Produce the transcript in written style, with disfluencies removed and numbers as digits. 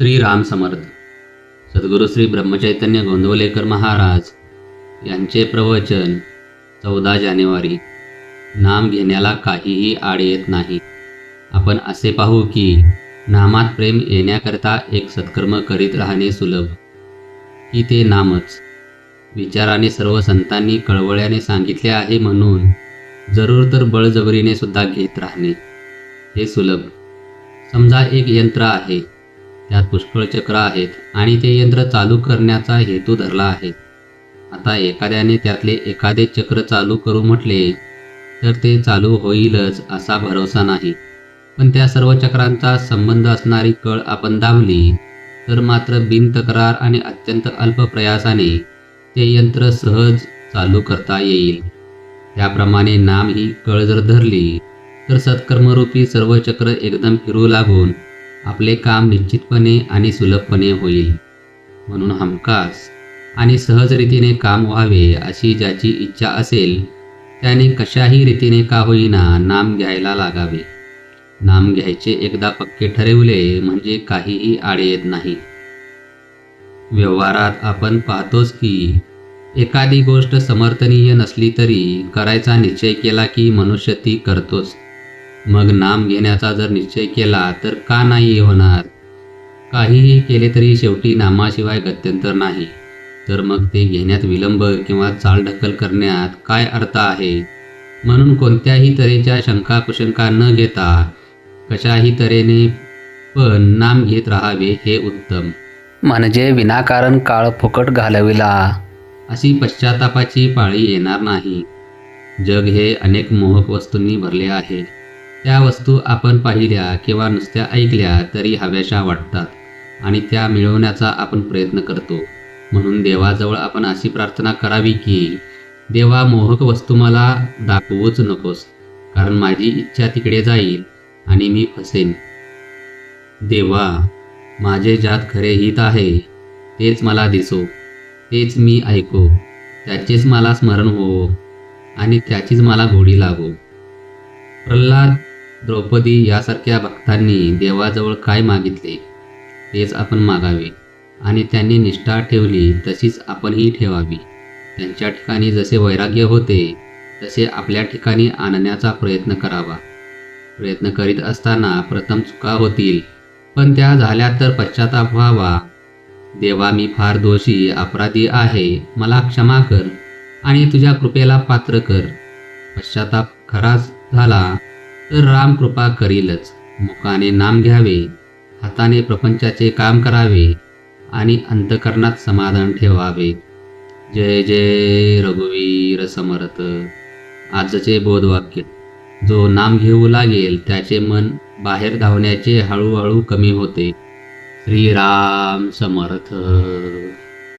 श्रीराम समर्थ. सद्गुरू श्री ब्रह्मचैतन्य गोंदवलेकर महाराज यांचे प्रवचन 14 जानेवारी. नाम घेण्याला काहीही आड येत नाही. आपण असे पाहू की नामात प्रेम येण्याकरता एक सत्कर्म करीत राहणे सुलभ, की ते नामच. विचाराने सर्व संतांनी कळवळ्याने सांगितले आहे, म्हणून जरूर तर बळजबरीने सुद्धा घेत राहणे हे सुलभ. समजा एक यंत्र आहे, त्यात पुष्कळ चक्र आहेत आणि ते यंत्र चालू करण्याचा हेतू धरला आहे. आता एखाद्याने त्यातले एखादे चक्र चालू करू म्हटले तर ते चालू होईलच असा भरोसा नाही. पण त्या सर्व चक्रांचा संबंध असणारी कळ आपण दाबली तर मात्र बिनतक्रार आणि अत्यंत अल्प प्रयासाने ते यंत्र सहज चालू करता येईल. त्याप्रमाणे नाम ही कळ जर धरली तर सत्कर्मरूपी सर्व चक्र एकदम फिरू लागून आपले काम निश्चितपणे आणि सुलभपणे होईल. म्हणून हमखास आणि सहज रीतीने काम व्हावे अशी ज्याची इच्छा असेल त्याने कशाही रीतीने का होईना नाम घ्यायला लागावे. नाम घ्यायचे एकदा पक्के ठरवले म्हणजे काहीही आड येत नाही. व्यवहारात आपण पाहतोच की एखादी गोष्ट समर्थनीय नसली तरी करायचा निश्चय केला की मनुष्य ती करतोच. मग नाम घेण्याचा जर निश्चय केला तर का नाही होणार? काहीही केले तरी शेवटी नामाशिवाय गत्यंतर नाही. तर मग ते घेण्यात विलंब किंवा चालढकल करण्यात काय अर्थ आहे? म्हणून कोणत्याही तऱ्हेच्या शंका कुशंका न घेता कशाही तऱ्हेने पण नाम घेत राहावे हे उत्तम. म्हणजे विनाकारण काळ फुकट घालविला अशी पश्चातापाची पाळी येणार नाही. जग हे अनेक मोहक वस्तूंनी भरले आहे. त्या वस्तू आपण पाहिल्या किंवा नुसत्या ऐकल्या तरी हव्याशा वाटतात आणि त्या मिळवण्याचा आपण प्रयत्न करतो. म्हणून देवाजवळ आपण अशी प्रार्थना करावी की देवा, मोहक वस्तू मला दाखवूच नकोस, कारण माझी इच्छा तिकडे जाईल आणि मी फसेन. देवा, माझे ज्यात खरे हित आहे तेच मला दिसो, तेच मी ऐको, त्याचेच मला स्मरण होवो आणि त्याचीच मला गोडी लागो. प्रल्हाद, द्रौपदी यासारख्या भक्तांनी देवाजवळ काय मागितले तेच आपण मागावे आणि त्यांनी निष्ठा ठेवली तशीच आपणही ठेवावी. त्यांच्या ठिकाणी जसे वैराग्य होते तसे आपल्या ठिकाणी आणण्याचा प्रयत्न करावा. प्रयत्न करीत असताना प्रथम चुका होतील, पण त्या झाल्या तर पश्चाताप व्हावा. देवा, मी फार दोषी अपराधी आहे, मला क्षमा कर आणि तुझ्या कृपेला पात्र कर. पश्चाताप खराच झाला तर राम कृपा करीलच. मुखाने नाम घ्यावे, हाताने प्रपंचाचे काम करावे आणि अंतकरणात समाधान ठेवावे. जय जय रघुवीर समर्थ. आजचे बोधवाक्य: जो नाम घेऊ लागेल त्याचे मन बाहेर धावण्याचे हळूहळू कमी होते. श्रीराम समर्थ.